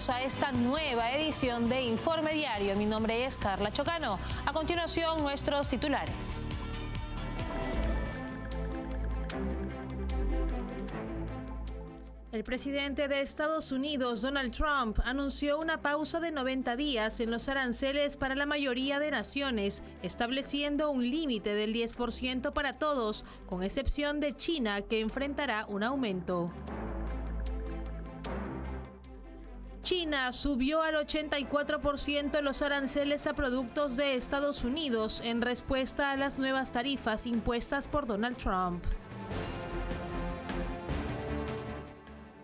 bienvenidos a esta nueva edición de Informe Diario. Mi nombre es Carla Chocano. A continuación, nuestros titulares. El presidente de Estados Unidos, Donald Trump, anunció una pausa de 90 días en los aranceles para la mayoría de naciones, estableciendo un límite del 10% para todos, con excepción de China, que enfrentará un aumento. China subió al 84% los aranceles a productos de Estados Unidos en respuesta a las nuevas tarifas impuestas por Donald Trump.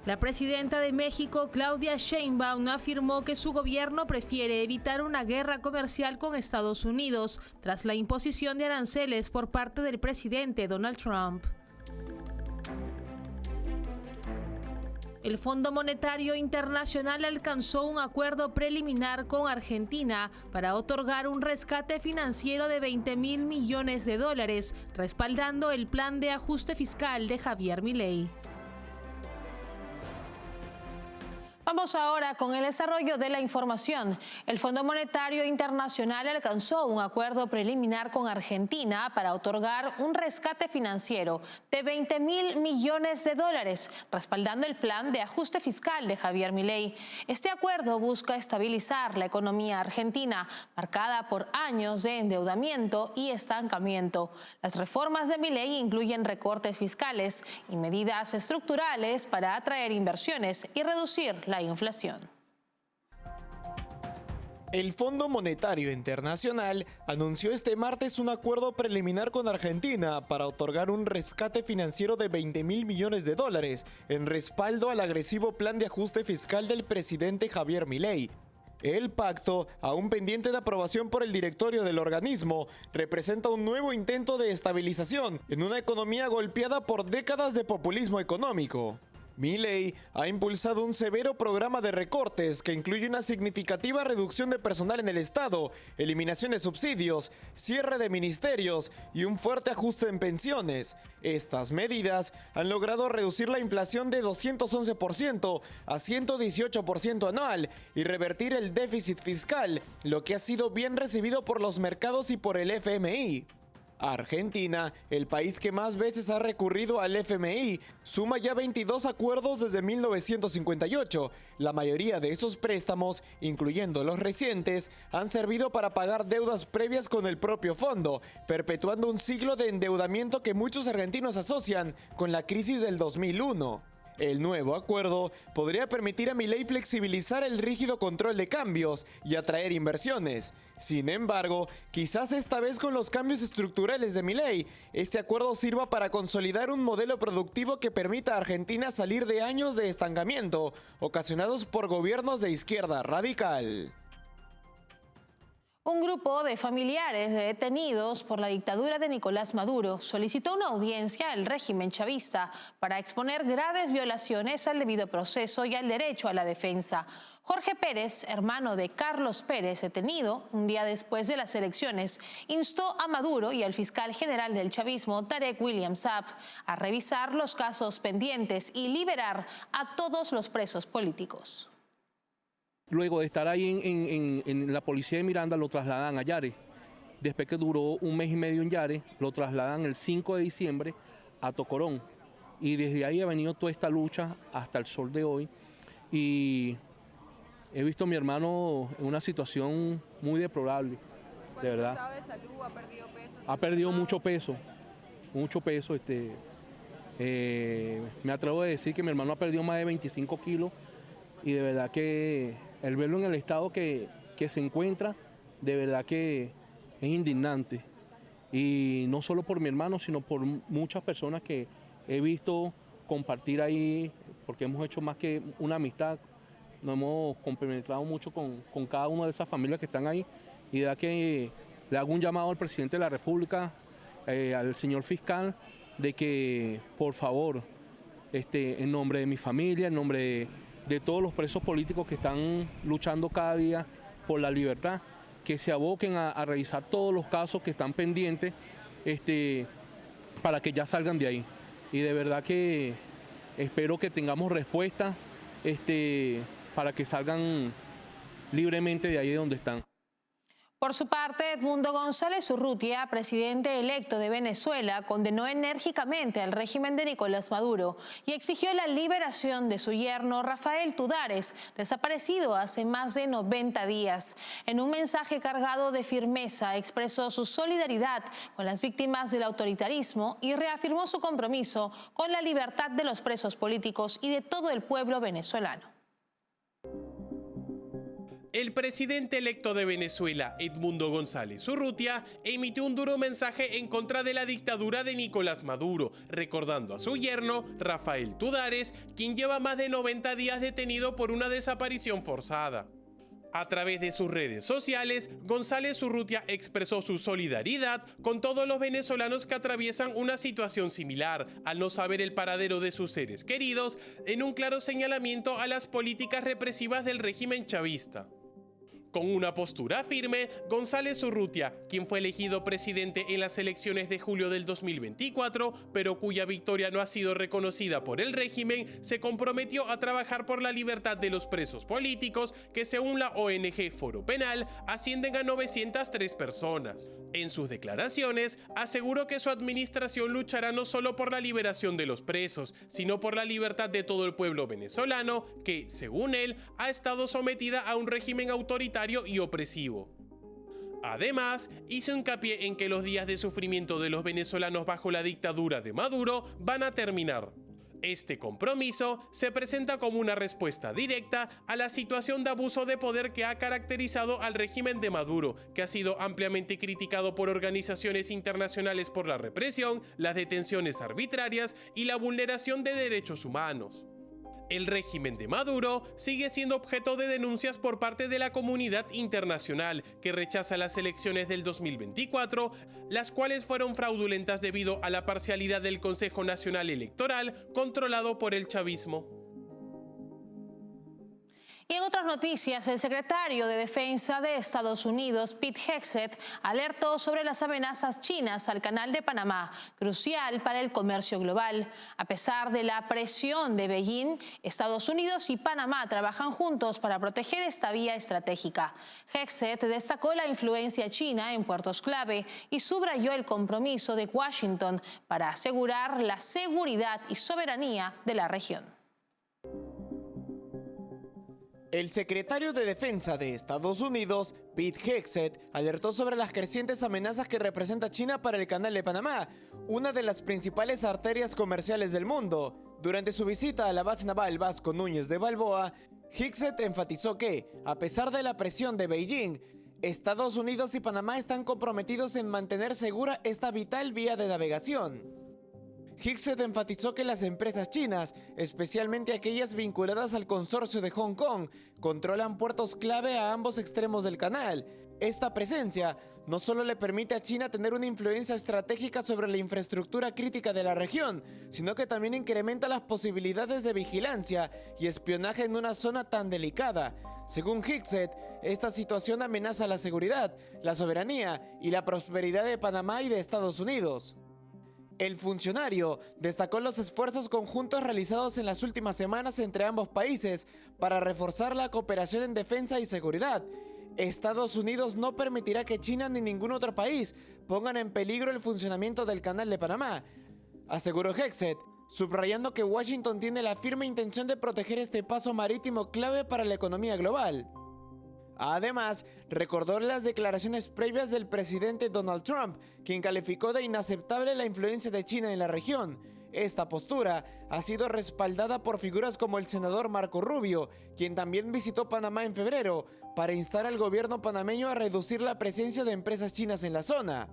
La presidenta de México, Claudia Sheinbaum, afirmó que su gobierno prefiere evitar una guerra comercial con Estados Unidos tras la imposición de aranceles por parte del presidente Donald Trump. El Fondo Monetario Internacional alcanzó un acuerdo preliminar con Argentina para otorgar un rescate financiero de $20.000 millones, respaldando el plan de ajuste fiscal de Javier Milei. Vamos ahora con el desarrollo de la información. El Fondo Monetario Internacional alcanzó un acuerdo preliminar con Argentina para otorgar un rescate financiero de $20.000 millones, respaldando el plan de ajuste fiscal de Javier Milei. Este acuerdo busca estabilizar la economía argentina, marcada por años de endeudamiento y estancamiento. Las reformas de Milei incluyen recortes fiscales y medidas estructurales para atraer inversiones y reducir la inflación. El Fondo Monetario Internacional anunció este martes un acuerdo preliminar con Argentina para otorgar un rescate financiero de $20.000 millones en respaldo al agresivo plan de ajuste fiscal del presidente Javier Milei. El pacto, aún pendiente de aprobación por el directorio del organismo, representa un nuevo intento de estabilización en una economía golpeada por décadas de populismo económico. Milei ha impulsado un severo programa de recortes que incluye una significativa reducción de personal en el Estado, eliminación de subsidios, cierre de ministerios y un fuerte ajuste en pensiones. Estas medidas han logrado reducir la inflación de 211% a 118% anual y revertir el déficit fiscal, lo que ha sido bien recibido por los mercados y por el FMI. Argentina, el país que más veces ha recurrido al FMI, suma ya 22 acuerdos desde 1958. La mayoría de esos préstamos, incluyendo los recientes, han servido para pagar deudas previas con el propio fondo, perpetuando un ciclo de endeudamiento que muchos argentinos asocian con la crisis del 2001. El nuevo acuerdo podría permitir a Milei flexibilizar el rígido control de cambios y atraer inversiones. Sin embargo, quizás esta vez con los cambios estructurales de Milei, este acuerdo sirva para consolidar un modelo productivo que permita a Argentina salir de años de estancamiento ocasionados por gobiernos de izquierda radical. Un grupo de familiares de detenidos por la dictadura de Nicolás Maduro solicitó una audiencia al régimen chavista para exponer graves violaciones al debido proceso y al derecho a la defensa. Jorge Pérez, hermano de Carlos Pérez, detenido un día después de las elecciones, instó a Maduro y al fiscal general del chavismo, Tarek William Saab, a revisar los casos pendientes y liberar a todos los presos políticos. Luego de estar ahí en la policía de Miranda, lo trasladan a Yare. Después que duró un mes y medio en Yare, lo trasladan el 5 de diciembre a Tocorón. Y desde ahí ha venido toda esta lucha hasta el sol de hoy. Y he visto a mi hermano en una situación muy deplorable, de verdad. ¿Estado de salud? ¿Ha perdido peso? Ha perdido mucho peso, mucho peso. Me atrevo a decir que mi hermano ha perdido más de 25 kilos y de verdad que el verlo en el estado que se encuentra, de verdad que es indignante. Y no solo por mi hermano, sino por muchas personas que he visto compartir ahí, porque hemos hecho más que una amistad, nos hemos compenetrado mucho con cada una de esas familias que están ahí. Y de verdad que le hago un llamado al presidente de la República, al señor fiscal, de que por favor, en nombre de mi familia, en nombre de todos los presos políticos que están luchando cada día por la libertad, que se aboquen a revisar todos los casos que están pendientes para que ya salgan de ahí. Y de verdad que espero que tengamos respuesta para que salgan libremente de ahí de donde están. Por su parte, Edmundo González Urrutia, presidente electo de Venezuela, condenó enérgicamente al régimen de Nicolás Maduro y exigió la liberación de su yerno Rafael Tudares, desaparecido hace más de 90 días. En un mensaje cargado de firmeza, expresó su solidaridad con las víctimas del autoritarismo y reafirmó su compromiso con la libertad de los presos políticos y de todo el pueblo venezolano. El presidente electo de Venezuela, Edmundo González Urrutia, emitió un duro mensaje en contra de la dictadura de Nicolás Maduro, recordando a su yerno, Rafael Tudares, quien lleva más de 90 días detenido por una desaparición forzada. A través de sus redes sociales, González Urrutia expresó su solidaridad con todos los venezolanos que atraviesan una situación similar al no saber el paradero de sus seres queridos, en un claro señalamiento a las políticas represivas del régimen chavista. Con una postura firme, González Urrutia, quien fue elegido presidente en las elecciones de julio del 2024, pero cuya victoria no ha sido reconocida por el régimen, se comprometió a trabajar por la libertad de los presos políticos, que según la ONG Foro Penal, ascienden a 903 personas. En sus declaraciones, aseguró que su administración luchará no solo por la liberación de los presos, sino por la libertad de todo el pueblo venezolano, que, según él, ha estado sometida a un régimen autoritario y opresivo. Además, hizo hincapié en que los días de sufrimiento de los venezolanos bajo la dictadura de Maduro van a terminar. Este compromiso se presenta como una respuesta directa a la situación de abuso de poder que ha caracterizado al régimen de Maduro, que ha sido ampliamente criticado por organizaciones internacionales por la represión, las detenciones arbitrarias y la vulneración de derechos humanos. El régimen de Maduro sigue siendo objeto de denuncias por parte de la comunidad internacional, que rechaza las elecciones del 2024, las cuales fueron fraudulentas debido a la parcialidad del Consejo Nacional Electoral, controlado por el chavismo. Y en otras noticias, el secretario de Defensa de Estados Unidos, Pete Hegseth, alertó sobre las amenazas chinas al Canal de Panamá, crucial para el comercio global. A pesar de la presión de Beijing, Estados Unidos y Panamá trabajan juntos para proteger esta vía estratégica. Hegseth destacó la influencia china en puertos clave y subrayó el compromiso de Washington para asegurar la seguridad y soberanía de la región. El secretario de Defensa de Estados Unidos, Pete Hegseth, alertó sobre las crecientes amenazas que representa China para el Canal de Panamá, una de las principales arterias comerciales del mundo. Durante su visita a la base naval Vasco Núñez de Balboa, Hegseth enfatizó que, a pesar de la presión de Beijing, Estados Unidos y Panamá están comprometidos en mantener segura esta vital vía de navegación. Hegseth enfatizó que las empresas chinas, especialmente aquellas vinculadas al consorcio de Hong Kong, controlan puertos clave a ambos extremos del canal. Esta presencia no solo le permite a China tener una influencia estratégica sobre la infraestructura crítica de la región, sino que también incrementa las posibilidades de vigilancia y espionaje en una zona tan delicada. Según Hegseth, esta situación amenaza la seguridad, la soberanía y la prosperidad de Panamá y de Estados Unidos. El funcionario destacó los esfuerzos conjuntos realizados en las últimas semanas entre ambos países para reforzar la cooperación en defensa y seguridad. Estados Unidos no permitirá que China ni ningún otro país pongan en peligro el funcionamiento del Canal de Panamá, aseguró Hegseth, subrayando que Washington tiene la firme intención de proteger este paso marítimo clave para la economía global. Además, recordó las declaraciones previas del presidente Donald Trump, quien calificó de inaceptable la influencia de China en la región. Esta postura ha sido respaldada por figuras como el senador Marco Rubio, quien también visitó Panamá en febrero, para instar al gobierno panameño a reducir la presencia de empresas chinas en la zona.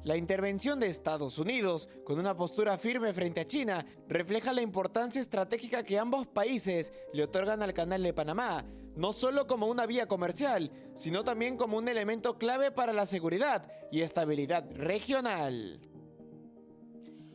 La intervención de Estados Unidos, con una postura firme frente a China, refleja la importancia estratégica que ambos países le otorgan al Canal de Panamá, no solo como una vía comercial, sino también como un elemento clave para la seguridad y estabilidad regional.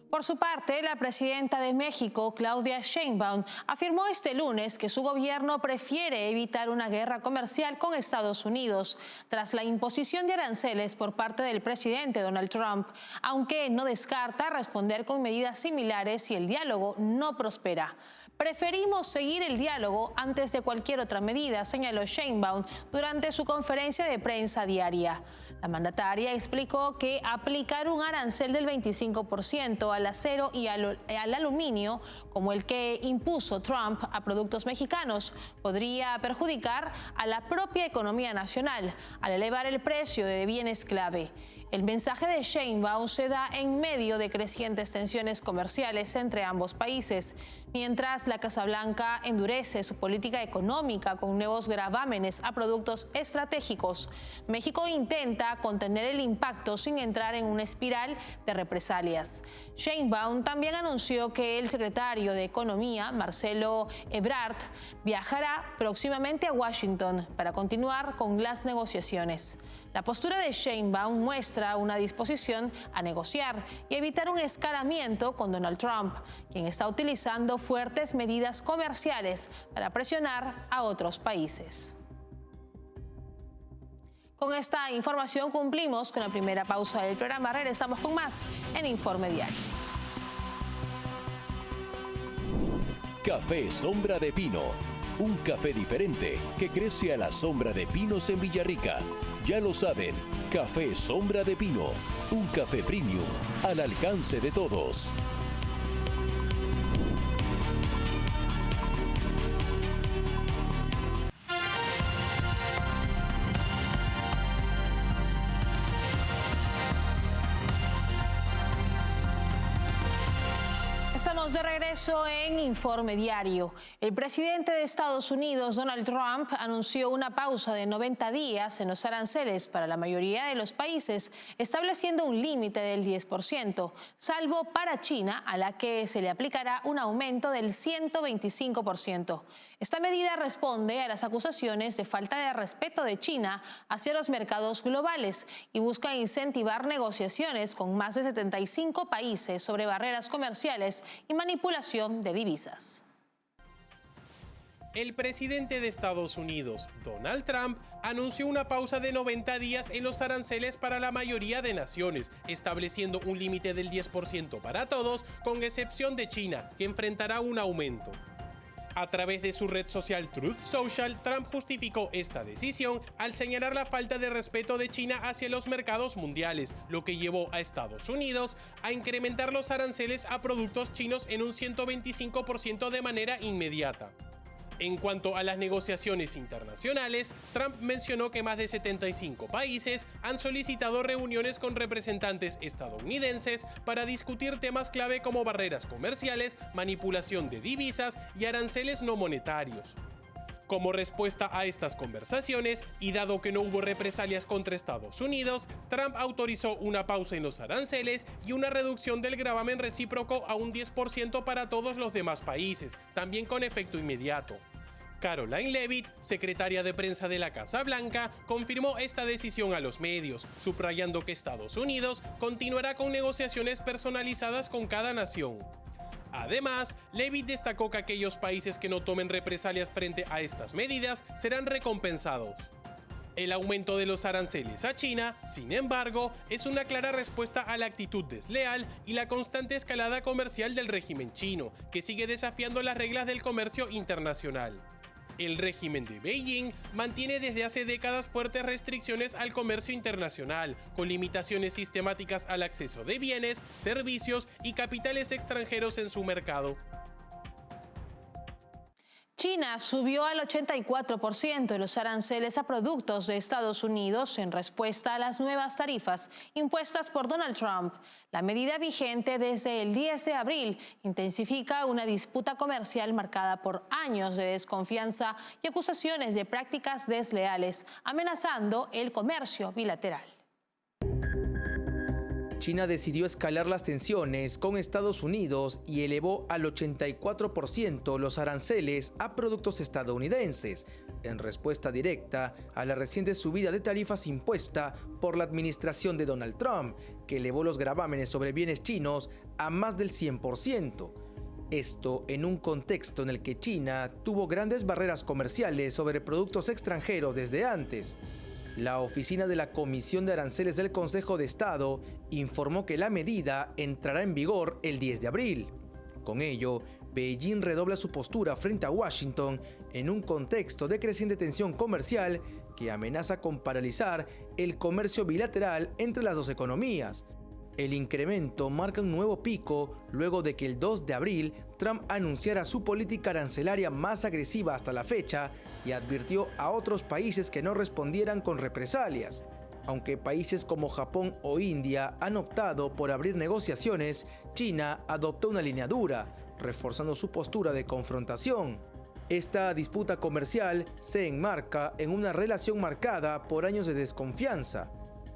Por su parte, la presidenta de México, Claudia Sheinbaum, afirmó este lunes que su gobierno prefiere evitar una guerra comercial con Estados Unidos tras la imposición de aranceles por parte del presidente Donald Trump, aunque no descarta responder con medidas similares si el diálogo no prospera. Preferimos seguir el diálogo antes de cualquier otra medida, señaló Sheinbaum durante su conferencia de prensa diaria. La mandataria explicó que aplicar un arancel del 25% al acero y al aluminio, como el que impuso Trump a productos mexicanos, podría perjudicar a la propia economía nacional al elevar el precio de bienes clave. El mensaje de Sheinbaum se da en medio de crecientes tensiones comerciales entre ambos países, mientras la Casa Blanca endurece su política económica con nuevos gravámenes a productos estratégicos. México intenta contener el impacto sin entrar en una espiral de represalias. Sheinbaum también anunció que el secretario de Economía, Marcelo Ebrard, viajará próximamente a Washington para continuar con las negociaciones. La postura de Sheinbaum muestra una disposición a negociar y evitar un escalamiento con Donald Trump, quien está utilizando fuertes medidas comerciales para presionar a otros países. Con esta información cumplimos con la primera pausa del programa. Regresamos con más en Informe Diario. Café Sombra de Pino. Un café diferente que crece a la sombra de pinos en Villarrica. Ya lo saben, Café Sombra de Pino. Un café premium al alcance de todos. Estamos de regreso en Informe Diario. El presidente de Estados Unidos, Donald Trump, anunció una pausa de 90 días en los aranceles para la mayoría de los países, estableciendo un límite del 10%, salvo para China, a la que se le aplicará un aumento del 125%. Esta medida responde a las acusaciones de falta de respeto de China hacia los mercados globales y busca incentivar negociaciones con más de 75 países sobre barreras comerciales y manipulación de divisas. El presidente de Estados Unidos, Donald Trump, anunció una pausa de 90 días en los aranceles para la mayoría de naciones, estableciendo un límite del 10% para todos, con excepción de China, que enfrentará un aumento. A través de su red social Truth Social, Trump justificó esta decisión al señalar la falta de respeto de China hacia los mercados mundiales, lo que llevó a Estados Unidos a incrementar los aranceles a productos chinos en un 125% de manera inmediata. En cuanto a las negociaciones internacionales, Trump mencionó que más de 75 países han solicitado reuniones con representantes estadounidenses para discutir temas clave como barreras comerciales, manipulación de divisas y aranceles no monetarios. Como respuesta a estas conversaciones, y dado que no hubo represalias contra Estados Unidos, Trump autorizó una pausa en los aranceles y una reducción del gravamen recíproco a un 10% para todos los demás países, también con efecto inmediato. Caroline Leavitt, secretaria de prensa de la Casa Blanca, confirmó esta decisión a los medios, subrayando que Estados Unidos continuará con negociaciones personalizadas con cada nación. Además, Leavitt destacó que aquellos países que no tomen represalias frente a estas medidas serán recompensados. El aumento de los aranceles a China, sin embargo, es una clara respuesta a la actitud desleal y la constante escalada comercial del régimen chino, que sigue desafiando las reglas del comercio internacional. El régimen de Beijing mantiene desde hace décadas fuertes restricciones al comercio internacional, con limitaciones sistemáticas al acceso de bienes, servicios y capitales extranjeros en su mercado. China subió al 84% de los aranceles a productos de Estados Unidos en respuesta a las nuevas tarifas impuestas por Donald Trump. La medida vigente desde el 10 de abril intensifica una disputa comercial marcada por años de desconfianza y acusaciones de prácticas desleales, amenazando el comercio bilateral. China decidió escalar las tensiones con Estados Unidos y elevó al 84% los aranceles a productos estadounidenses, en respuesta directa a la reciente subida de tarifas impuesta por la administración de Donald Trump, que elevó los gravámenes sobre bienes chinos a más del 100%. Esto en un contexto en el que China tuvo grandes barreras comerciales sobre productos extranjeros desde antes. La oficina de la Comisión de Aranceles del Consejo de Estado informó que la medida entrará en vigor el 10 de abril. Con ello, Beijing redobla su postura frente a Washington en un contexto de creciente tensión comercial que amenaza con paralizar el comercio bilateral entre las dos economías. El incremento marca un nuevo pico luego de que el 2 de abril Trump anunciara su política arancelaria más agresiva hasta la fecha y advirtió a otros países que no respondieran con represalias. Aunque países como Japón o India han optado por abrir negociaciones, China adoptó una línea dura, reforzando su postura de confrontación. Esta disputa comercial se enmarca en una relación marcada por años de desconfianza.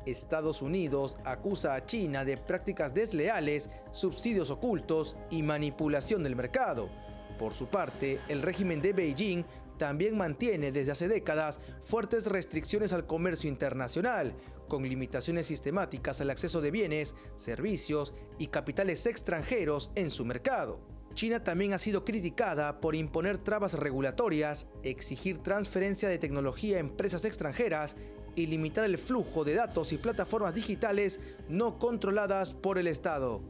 Estados Unidos acusa a China de prácticas desleales, subsidios ocultos y manipulación del mercado. Por su parte, el régimen de Beijing también mantiene desde hace décadas fuertes restricciones al comercio internacional, con limitaciones sistemáticas al acceso de bienes, servicios y capitales extranjeros en su mercado. China también ha sido criticada por imponer trabas regulatorias, exigir transferencia de tecnología a empresas extranjeras y limitar el flujo de datos y plataformas digitales no controladas por el Estado.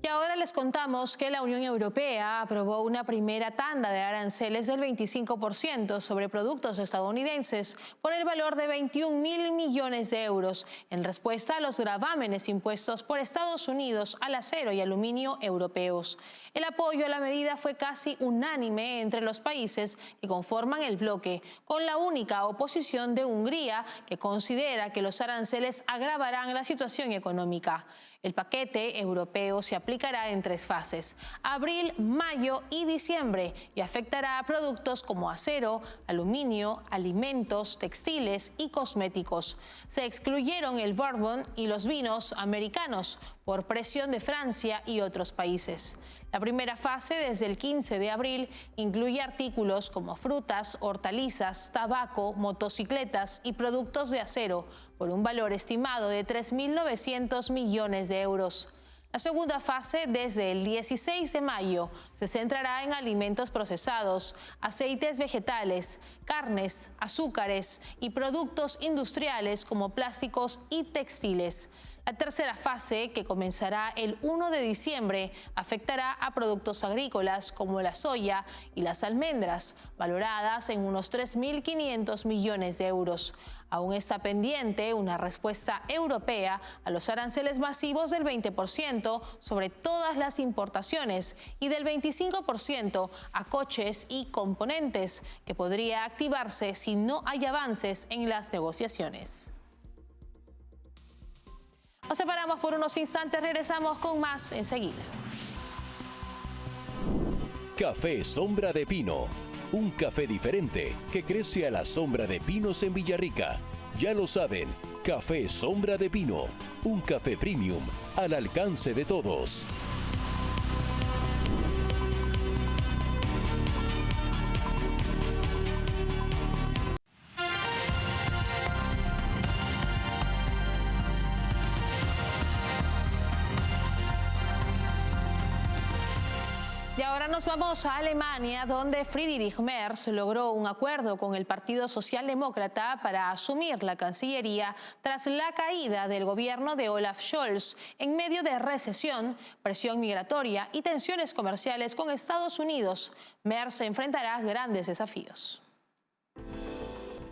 Y ahora les contamos que la Unión Europea aprobó una primera tanda de aranceles del 25% sobre productos estadounidenses por el valor de 21.000 millones de euros en respuesta a los gravámenes impuestos por Estados Unidos al acero y aluminio europeos. El apoyo a la medida fue casi unánime entre los países que conforman el bloque, con la única oposición de Hungría, que considera que los aranceles agravarán la situación económica. El paquete europeo se aplicará en 3 fases: abril, mayo y diciembre, y afectará a productos como acero, aluminio, alimentos, textiles y cosméticos. Se excluyeron el bourbon y los vinos americanos por presión de Francia y otros países. La primera fase, desde el 15 de abril, incluye artículos como frutas, hortalizas, tabaco, motocicletas y productos de acero, por un valor estimado de 3.900 millones de euros. La segunda fase, desde el 16 de mayo, se centrará en alimentos procesados, aceites vegetales, carnes, azúcares y productos industriales como plásticos y textiles. La tercera fase, que comenzará el 1 de diciembre, afectará a productos agrícolas como la soya y las almendras, valoradas en unos 3.500 millones de euros. Aún está pendiente una respuesta europea a los aranceles masivos del 20% sobre todas las importaciones y del 25% a coches y componentes, que podría activarse si no hay avances en las negociaciones. Nos separamos por unos instantes, regresamos con más enseguida. Café Sombra de Pino. Un café diferente que crece a la sombra de pinos en Villarrica. Ya lo saben, Café Sombra de Pino. Un café premium al alcance de todos. Y ahora nos vamos a Alemania, donde Friedrich Merz logró un acuerdo con el Partido Socialdemócrata para asumir la Cancillería tras la caída del gobierno de Olaf Scholz en medio de recesión, presión migratoria y tensiones comerciales con Estados Unidos. Merz enfrentará grandes desafíos.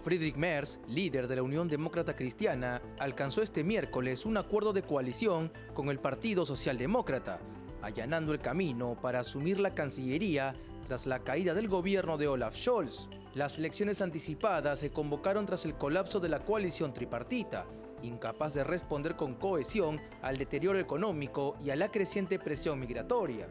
Friedrich Merz, líder de la Unión Demócrata Cristiana, alcanzó este miércoles un acuerdo de coalición con el Partido Socialdemócrata, allanando el camino para asumir la Cancillería tras la caída del gobierno de Olaf Scholz. Las elecciones anticipadas se convocaron tras el colapso de la coalición tripartita, incapaz de responder con cohesión al deterioro económico y a la creciente presión migratoria.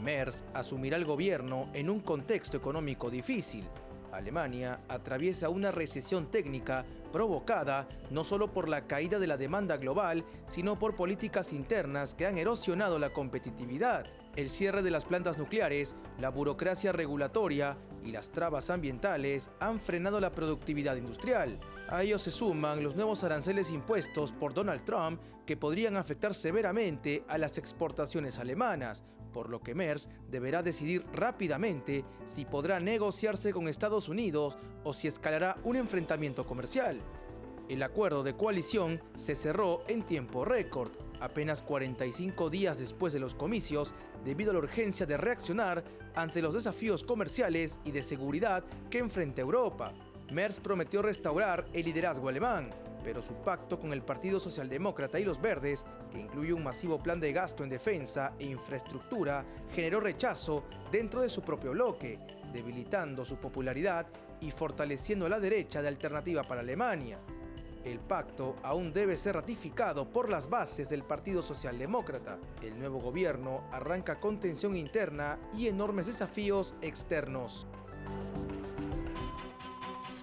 Merz asumirá el gobierno en un contexto económico difícil. Alemania atraviesa una recesión técnica provocada no solo por la caída de la demanda global, sino por políticas internas que han erosionado la competitividad. El cierre de las plantas nucleares, la burocracia regulatoria y las trabas ambientales han frenado la productividad industrial. A ello se suman los nuevos aranceles impuestos por Donald Trump, que podrían afectar severamente a las exportaciones alemanas, por lo que Merz deberá decidir rápidamente si podrá negociarse con Estados Unidos o si escalará un enfrentamiento comercial. El acuerdo de coalición se cerró en tiempo récord. apenas 45 días después de los comicios, debido a la urgencia de reaccionar ante los desafíos comerciales y de seguridad que enfrenta Europa. Merz prometió restaurar el liderazgo alemán, pero su pacto con el Partido Socialdemócrata y los Verdes, que incluye un masivo plan de gasto en defensa e infraestructura, generó rechazo dentro de su propio bloque, debilitando su popularidad y fortaleciendo a la derecha de Alternativa para Alemania. El pacto aún debe ser ratificado por las bases del Partido Socialdemócrata. El nuevo gobierno arranca con tensión interna y enormes desafíos externos.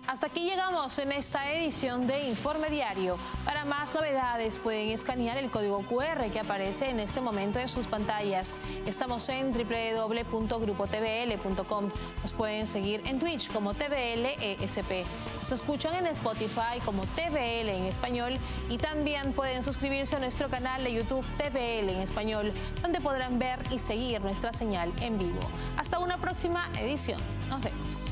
Hasta aquí llegamos en esta edición de Informe Diario. Para más novedades pueden escanear el código QR que aparece en este momento en sus pantallas. Estamos en www.grupotvl.com. Nos pueden seguir en Twitch como TVLESP. Nos escuchan en Spotify como TVL en español y también pueden suscribirse a nuestro canal de YouTube TVL en español, donde podrán ver y seguir nuestra señal en vivo. Hasta una próxima edición. Nos vemos.